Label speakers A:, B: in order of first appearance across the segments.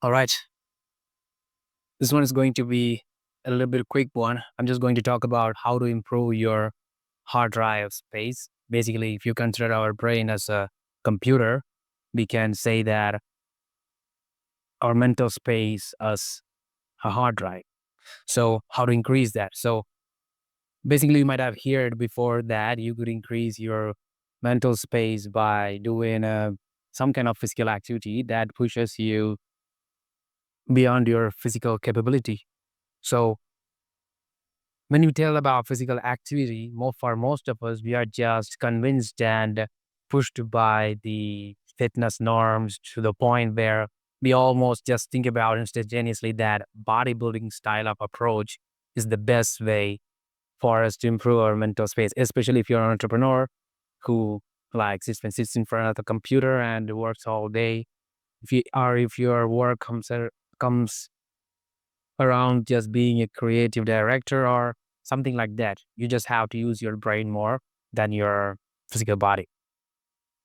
A: All right. This one is going to be a little bit quick one. I'm just going to talk about how to improve your hard drive space. Basically, if you consider our brain as a computer, we can say that our mental space as a hard drive. So, how to increase that? So, basically, you might have heard before that you could increase your mental space by doing some kind of physical activity that pushes you beyond your physical capability. So, when you tell about physical activity, for most of us, we are just convinced and pushed by the fitness norms to the point where we almost just think about instantaneously that bodybuilding style of approach is the best way for us to improve our mental space, especially if you're an entrepreneur who like sits in front of the computer and works all day. If your work comes around just being a creative director or something like that. You just have to use your brain more than your physical body.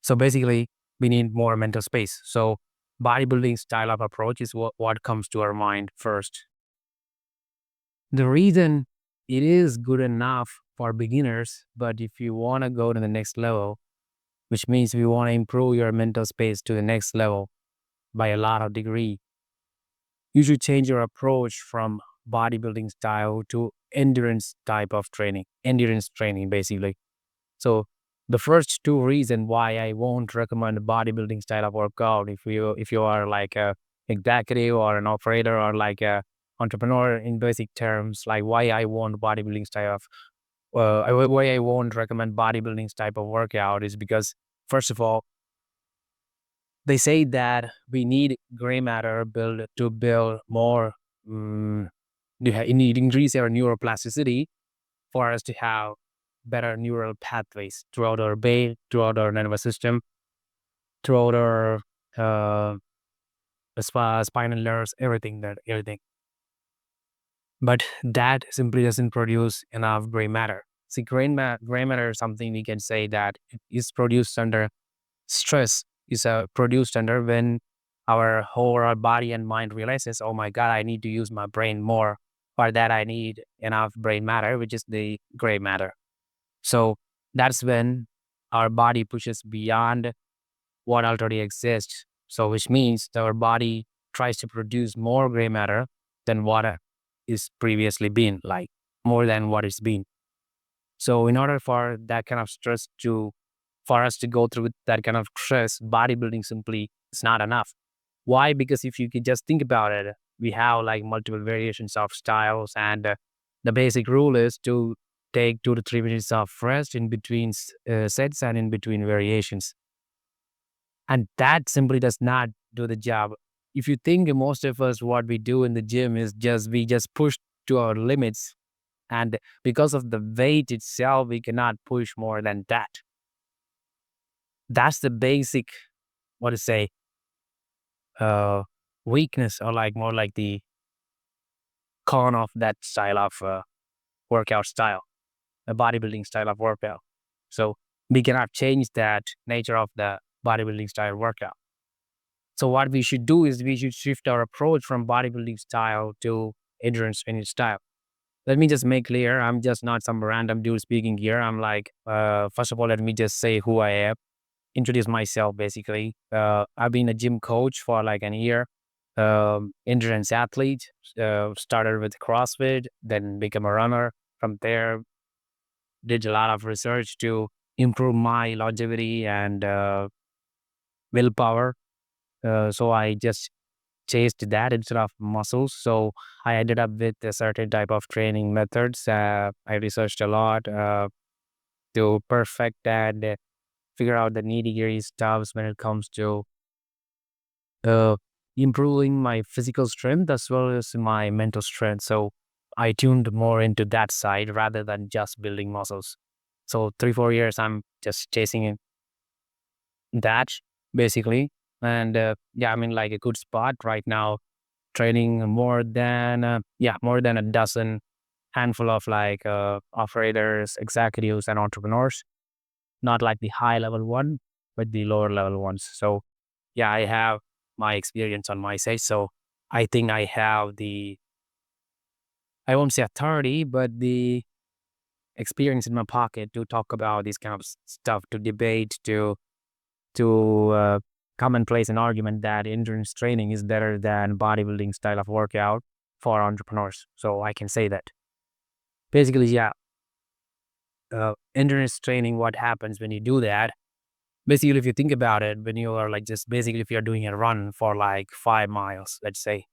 A: So basically, we need more mental space. So bodybuilding style of approach is what comes to our mind first. The reason it is good enough for beginners, but if you want to go to the next level, which means we want to improve your mental space to the next level by a lot of degree, you should change your approach from bodybuilding style to endurance training, basically. So the first two reasons why I won't recommend bodybuilding style of workout if you are like a executive or an operator or like a entrepreneur in basic terms, like why I won't bodybuilding style of why I won't recommend bodybuilding type of workout is because first of all, they say that we need gray matter build more. Um, you need increase our neuroplasticity for us to have better neural pathways throughout our brain, throughout our nervous system, throughout our uh, spinal nerves, everything. But that simply doesn't produce enough gray matter. See, gray matter is something we can say that it is produced under stress is produced under when our whole our body and mind realizes, oh my God, I need to use my brain more. For that, I need enough brain matter, which is the gray matter. So that's when our body pushes beyond what already exists. So which means that our body tries to produce more gray matter than what is previously been, like more than what it's been. So in order for that kind of stress to for us to go through that kind of stress, bodybuilding simply is not enough. Why? Because if you can just think about it, we have like multiple variations of styles, and the basic rule is to take 2 to 3 minutes of rest in between sets and in between variations. And that simply does not do the job. If you think most of us, what we do in the gym is we just push to our limits. And because of the weight itself, we cannot push more than that. That's the basic, what to say, uh, weakness or like more like the con of that style of workout style, a bodybuilding style of workout. So we cannot change that nature of the bodybuilding style workout. So what we should do is we should shift our approach from bodybuilding style to endurance training style. Let me just make clear, I'm just not some random dude speaking here. I'm like, first of all, let me just say who I am, introduce myself basically. I've been a gym coach for like an year, endurance athlete, started with CrossFit, then became a runner. From there, did a lot of research to improve my longevity and willpower. So I just chased that instead of muscles. So I ended up with a certain type of training methods. I researched a lot to perfect and figure out the nitty gritty stuffs when it comes to uh, improving my physical strength as well as my mental strength. So I tuned more into that side rather than just building muscles. So 3 4 years, I'm just chasing that basically. And yeah, I'm in like a good spot right now, training more than a dozen handful of like operators, executives, and entrepreneurs. Not like the high level one, but the lower level ones. So yeah, I have my experience on my side. So I think I have the, I won't say authority, but the experience in my pocket to talk about this kind of stuff, to debate, to commonplace an argument that endurance training is better than bodybuilding style of workout for entrepreneurs. So I can say that. Basically, yeah, endurance training, what happens when you do that? Basically, if you think about it, when you are like just basically if you're doing a run for like 5 miles, let's say,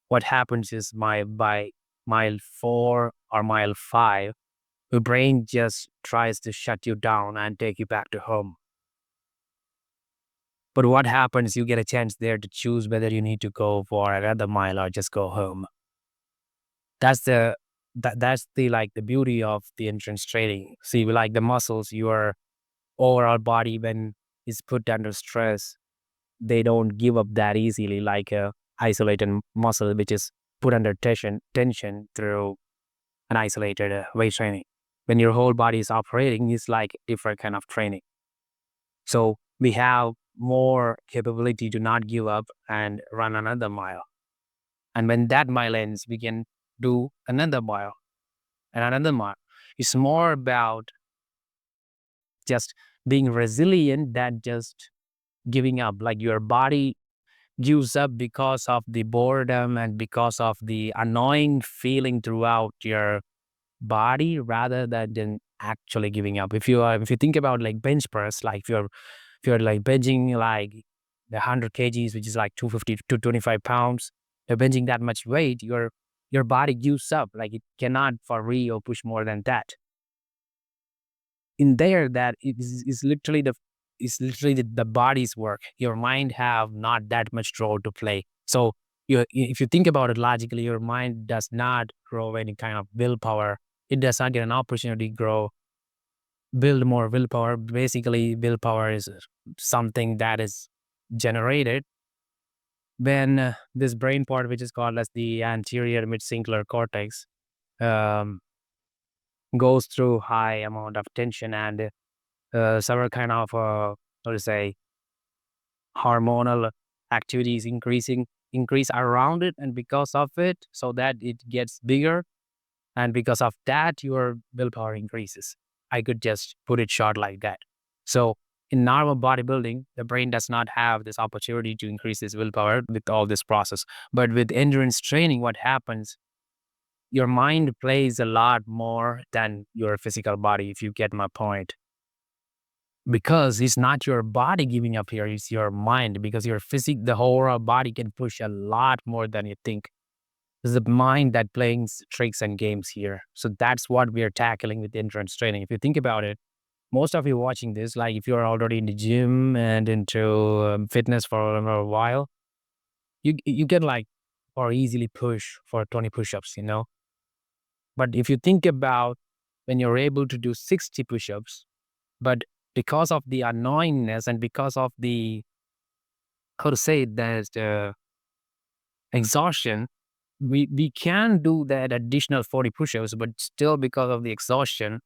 A: what happens is by mile 4 or mile 5, your brain just tries to shut you down and take you back to home. But what happens, you get a chance there to choose whether you need to go for another mile or just go home. That's the that's the like the beauty of the endurance training. See, like the muscles, your overall body when is put under stress, they don't give up that easily like a isolated muscle which is put under tension through an isolated weight training. When your whole body is operating, it's like different kind of training. So we have more capability to not give up and run another mile. And when that mile ends, we can do another mile and another mile. It's more about just being resilient than just giving up. Like your body gives up because of the boredom and because of the annoying feeling throughout your body rather than actually giving up. If you think about like bench press, like if you're like benching like the 100 kgs, which is like 250 to 25 pounds, you're benching that much weight, your body gives up. Like it cannot for real push more than that. In there, that is literally the body's work. Your mind have not that much role to play. So if you think about it logically, your mind does not grow any kind of willpower. It does not get an opportunity to grow, build more willpower. Basically, willpower is something that is generated when this brain part, which is called as the anterior midcingulate cortex, um, goes through high amount of tension and several kind of how to say hormonal activities increase around it, and because of it, so that it gets bigger, and because of that, your willpower increases. I could just put it short like that. So in normal bodybuilding, the brain does not have this opportunity to increase its willpower with all this process. But with endurance training, what happens? Your mind plays a lot more than your physical body, if you get my point. Because it's not your body giving up here, it's your mind. Because your the whole body can push a lot more than you think. It's the mind that playing tricks and games here. So that's what we are tackling with endurance training. If you think about it, most of you watching this, like if you're already in the gym and into fitness for a while, you can like or easily push for 20 push-ups, you know. But if you think about when you're able to do 60 push-ups, but because of the annoyingness and because of the, how to say it, there's the exhaustion, we can do that additional 40 push-ups, but still because of the exhaustion,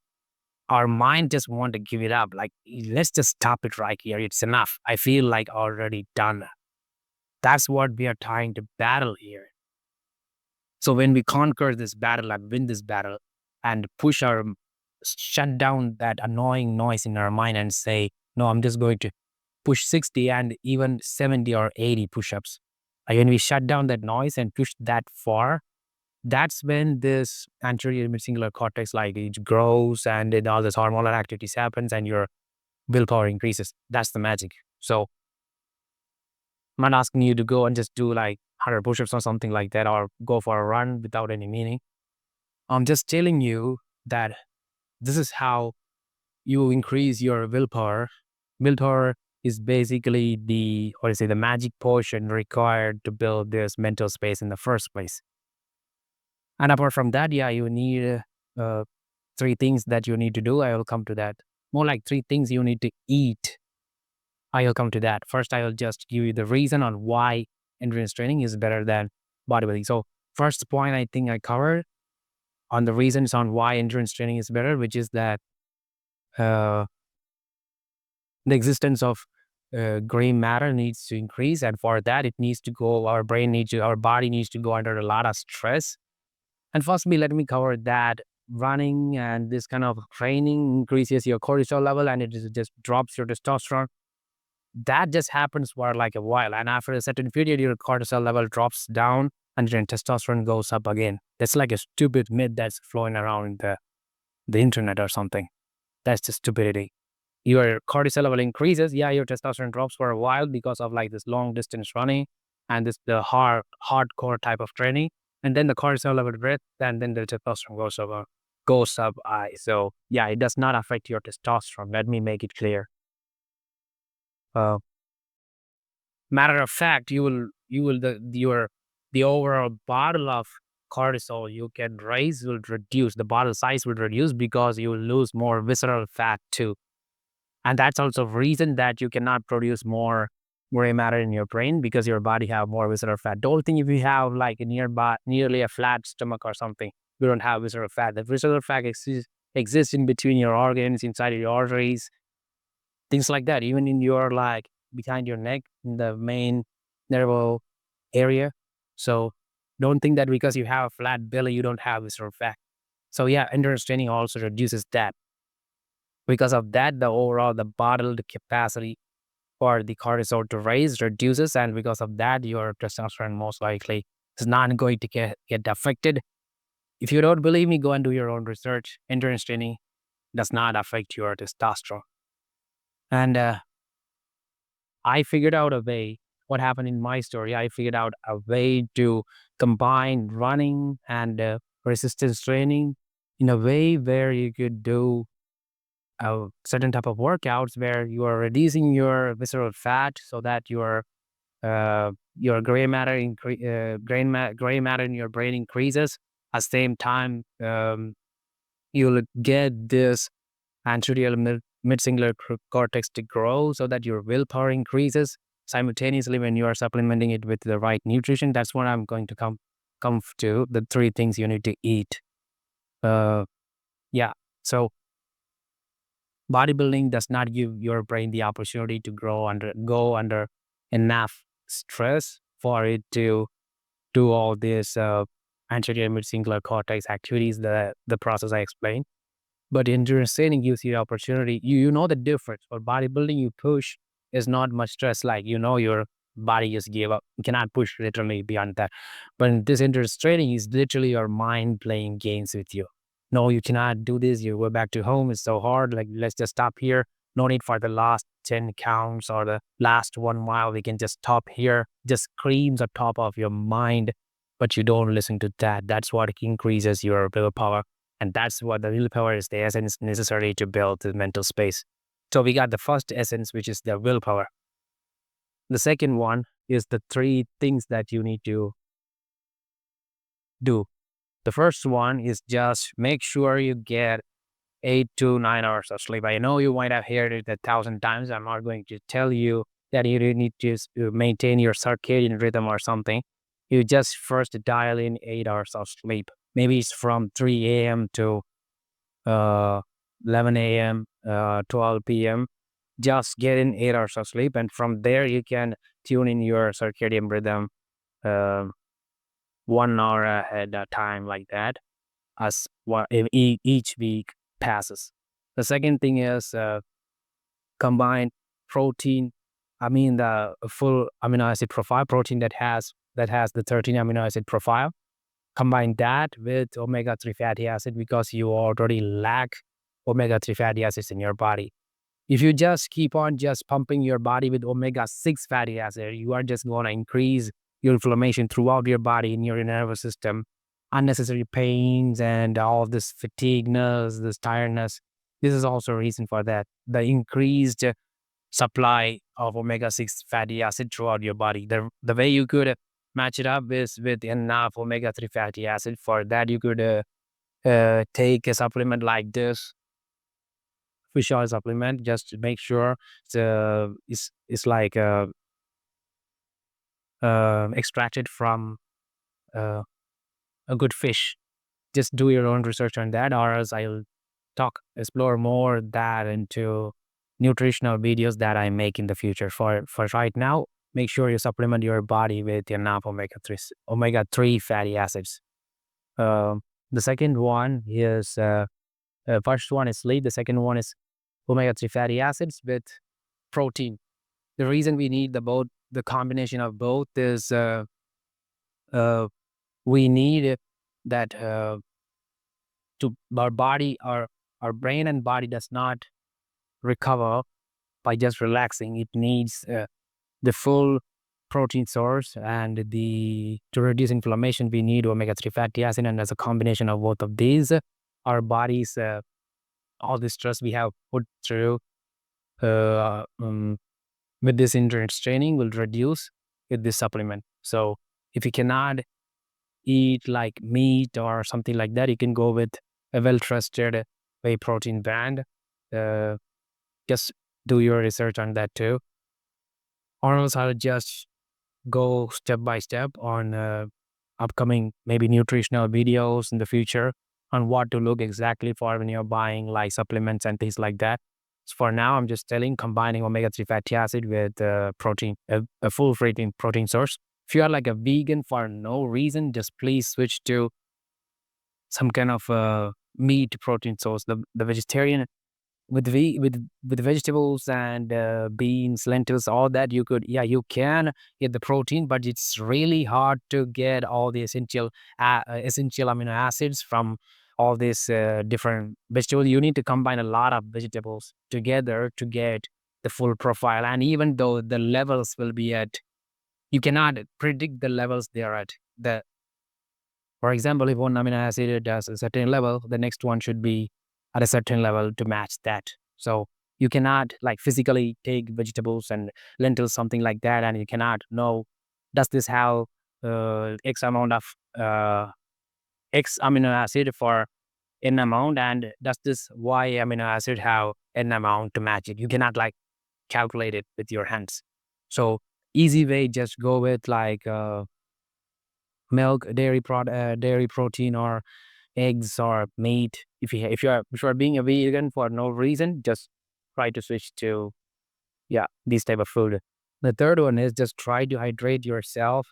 A: our mind just want to give it up. Like, let's just stop it right here. It's enough. I feel like already done. That's what we are trying to battle here. So when we conquer this battle and win this battle and shut down that annoying noise in our mind and say, no, I'm just going to push 60 and even 70 or 80 push-ups. Like when we shut down that noise and push that far, that's when this anterior midcingulate cortex like it grows and then all this hormonal activities happens and your willpower increases. That's the magic. So I'm not asking you to go and just do like 100 push-ups or something like that or go for a run without any meaning. I'm just telling you that this is how you increase your willpower. Willpower is basically the, what do you say, the magic potion required to build this mental space in the first place. And apart from that, yeah, you need uh, three things that you need to do. I will come to that. More like three things you need to eat. I will come to that. First, I will just give you the reason on why endurance training is better than bodybuilding. So first point I think I covered on the reasons on why endurance training is better, which is that uh, the existence of gray matter needs to increase, and for that, it needs to go. Our body needs to go under a lot of stress. And firstly, let me cover that running and this kind of training increases your cortisol level, and just drops your testosterone. That just happens for like a while, and after a certain period, your cortisol level drops down, and then testosterone goes up again. That's like a stupid myth that's flowing around in the internet or something. That's just stupidity. Your cortisol level increases, yeah, your testosterone drops for a while because of like this long distance running and this the hardcore type of training, and then the cortisol level dips, and then the testosterone goes up. So yeah, it does not affect your testosterone. Let me make it clear. Uh, Matter of fact, you will the overall bottle of cortisol you can raise will reduce. The bottle size will reduce because you will lose more visceral fat too. And that's also a reason that you cannot produce more gray matter in your brain because your body have more visceral fat. Don't think if you have like a nearly a flat stomach or something, you don't have visceral fat. The visceral fat exists in between your organs, inside your arteries, things like that. Even in your like behind your neck, in the main nerve area. So don't think that because you have a flat belly, you don't have visceral fat. So yeah, endurance training also reduces that. Because of that, the overall the bottled capacity for the cortisol to raise reduces, and because of that, your testosterone most likely is not going to get affected. If you don't believe me, go and do your own research. Endurance training does not affect your testosterone. And I figured out a way. What happened in my story? I figured out a way to combine running and resistance training in a way where you could do a certain type of workouts where you are reducing your visceral fat so that your gray matter in your brain increases. At the same time, you'll get this anterior mid-singular cortex to grow so that your willpower increases simultaneously when you are supplementing it with the right nutrition. That's what I'm going to come to the three things you need to eat. Uh, yeah. So bodybuilding does not give your brain the opportunity to go under enough stress for it to do all these anterior mid-singular cortex activities, the process I explained. But endurance training gives you the opportunity. You know the difference. For bodybuilding, you push is not much stress. Like your body just gave up. You cannot push literally beyond that. But in this endurance training is literally your mind playing games with you. No, you cannot do this. You go back to home. It's so hard. Like let's just stop here. No need for the last 10 counts or the last 1 mile. We can just stop here. Just screams on top of your mind, but you don't listen to that. That's what increases your willpower. And that's what the willpower is, the essence necessary to build the mental space. So we got the first essence, which is the willpower. The second one is the three things that you need to do. The first one is just make sure you get 8 to 9 hours of sleep. I know you might have heard it 1,000 times. I'm not going to tell you that you need to maintain your circadian rhythm or something. You just first dial in 8 hours of sleep. Maybe it's from 3 a.m. to uh, 11 a.m., 12 p.m. Just get in 8 hours of sleep. And from there, you can tune in your circadian rhythm uh, 1 hour ahead of time like that as each week passes. The second thing is combine protein. I mean the full amino acid profile protein that has the 13 amino acid profile. Combine that with omega-3 fatty acid because you already lack omega-3 fatty acids in your body. If you just keep on just pumping your body with omega-6 fatty acid, you are just going to increase your inflammation throughout your body in your nervous system, unnecessary pains and all of this fatigueness, this tiredness. This is also a reason for that. The increased supply of omega-6 fatty acid throughout your body. The way you could match it up is with enough omega-3 fatty acid. For that, you could take a supplement like this, fish oil supplement, just to make sure it's like extracted from uh, a good fish. Just do your own research on that, or else I'll explore more that into nutritional videos that I make in the future. For right now, make sure you supplement your body with enough omega 3 fatty acids. Um, the second one is first one is sleep. The second one is omega 3 fatty acids with protein. The reason we need the combination of both is uh, we need that to our body, our brain and body does not recover by just relaxing. It needs the full protein source, and the to reduce inflammation we need omega 3 fatty acid, and as a combination of both of these, our bodies all the stress we have put through uh, um, with this endurance training will reduce with this supplement. So if you cannot eat like meat or something like that, you can go with a well trusted whey protein brand. uh, just do your research on that too, or else I'll just go step by step on upcoming maybe nutritional videos in the future on what to look exactly for when you're buying like supplements and things like that. So for now, I'm just telling combining omega 3 fatty acid with protein, a full protein source. If you are like a vegan for no reason, just please switch to some kind of meat protein source. The vegetarian with vegetables and beans, lentils, all that you could, yeah, you can get the protein, but it's really hard to get all the essential amino acids from all these different vegetables. You need to combine a lot of vegetables together to get the full profile. And even though the levels will be at, you cannot predict the levels they are at. The For example, if one amino acid does a certain level, the next one should be at a certain level to match that. So you cannot like physically take vegetables and lentils, something like that, and you cannot know, does this have X amount of X amino acid for N amount, and does this Y amino acid have N amount to match it? You cannot like calculate it with your hands. So easy way, just go with like milk, dairy protein, or eggs or meat. If you are being a vegan for no reason, just try to switch to, yeah, this type of food. The third one is just try to hydrate yourself,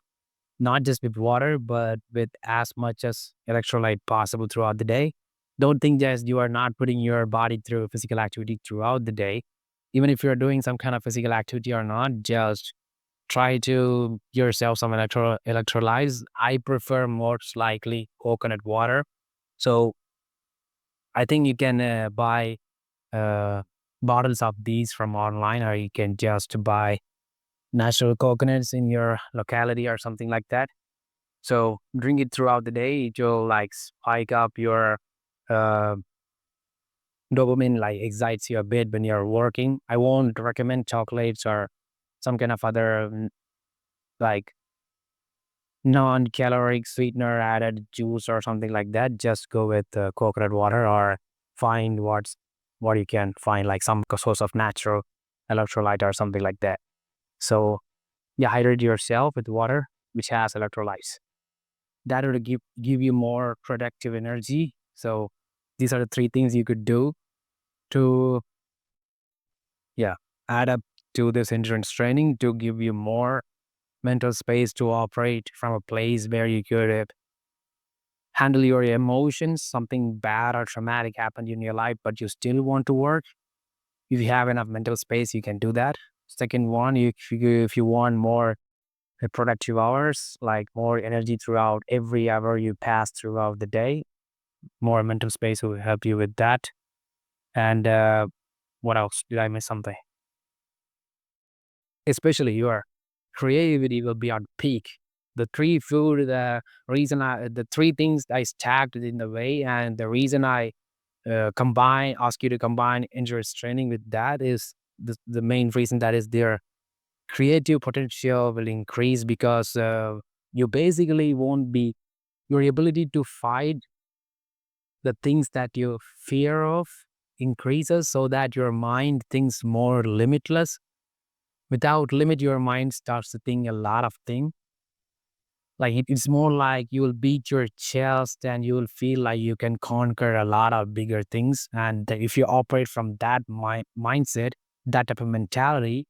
A: not just with water, but with as much as electrolyte possible throughout the day. Don't think just you are not putting your body through physical activity throughout the day. Even if you're doing some kind of physical activity or not, just try to yourself some electrolytes. I prefer most likely coconut water. So I think you can buy uh, bottles of these from online, or you can just buy natural coconuts in your locality or something like that. So drink it throughout the day. It will like spike up your uh, dopamine, like excites you a bit when you're working. I won't recommend chocolates or some kind of other like non-caloric sweetener added juice or something like that. Just go with coconut water, or find what you can find, like some source of natural electrolyte or something like that. So yeah, hydrate yourself with water which has electrolytes. That will give you more productive energy. So these are the three things you could do to, yeah, add up to this endurance training to give you more mental space to operate from a place where you could handle your emotions. Something bad or traumatic happened in your life, but you still want to work. If you have enough mental space, you can do that. Second one, if you want more productive hours, like more energy throughout every hour you pass throughout the day, more mental space will help you with that. And what else? Did I miss something? Especially your creativity will be on peak. The three things I stacked in the way, and the reason I ask you to combine endurance training with that is the main reason, that is their creative potential will increase, because you basically won't be, your ability to fight the things that you fear of increases, so that your mind thinks more limitless. Without limit, your mind starts to think a lot of things. Like it's more like you will beat your chest and you will feel like you can conquer a lot of bigger things. And if you operate from that mindset, that type of mentality,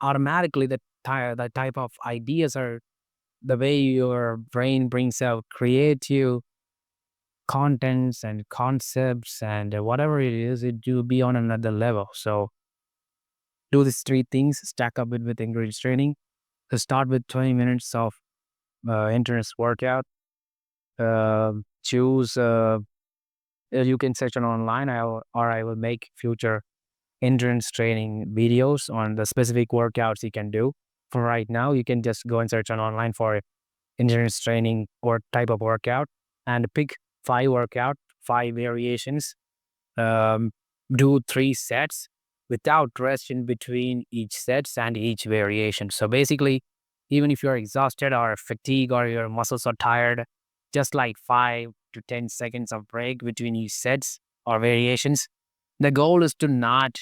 A: automatically the type of ideas are the way your brain brings out creative contents and concepts and whatever it is, it will be on another level. So do these three things, stack up it with endurance training. So start with 20 minutes of endurance workout. Choose you can search it online, or I will make future endurance training videos on the specific workouts you can do. For right now, you can just go and search on online for endurance training or type of workout and pick 5 workout, 5 variations. Um, do 3 sets without rest in between each sets and each variation. So basically, even if you're exhausted or fatigued or your muscles are tired, just like 5 to 10 seconds of break between each sets or variations. The goal is to not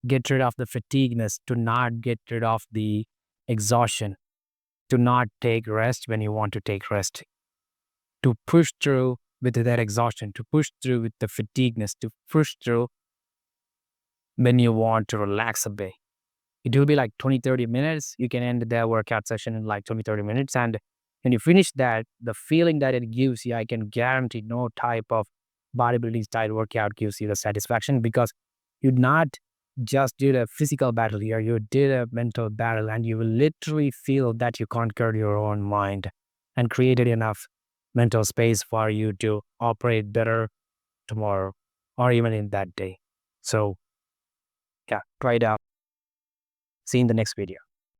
A: get rid of the fatigueness, to not get rid of the exhaustion, to not take rest when you want to take rest, to push through with that exhaustion, to push through with the fatigueness, to push through when you want to relax a bit. It will be like 20-30 minutes. You can end that workout session in like 20-30 minutes. And when you finish that, the feeling that it gives you, I can guarantee no type of bodybuilding style workout gives you the satisfaction, because you not just did a physical battle here, you did a mental battle, and you will literally feel that you conquered your own mind and created enough mental space for you to operate better tomorrow or even in that day. So yeah, try it out. See you in the next video.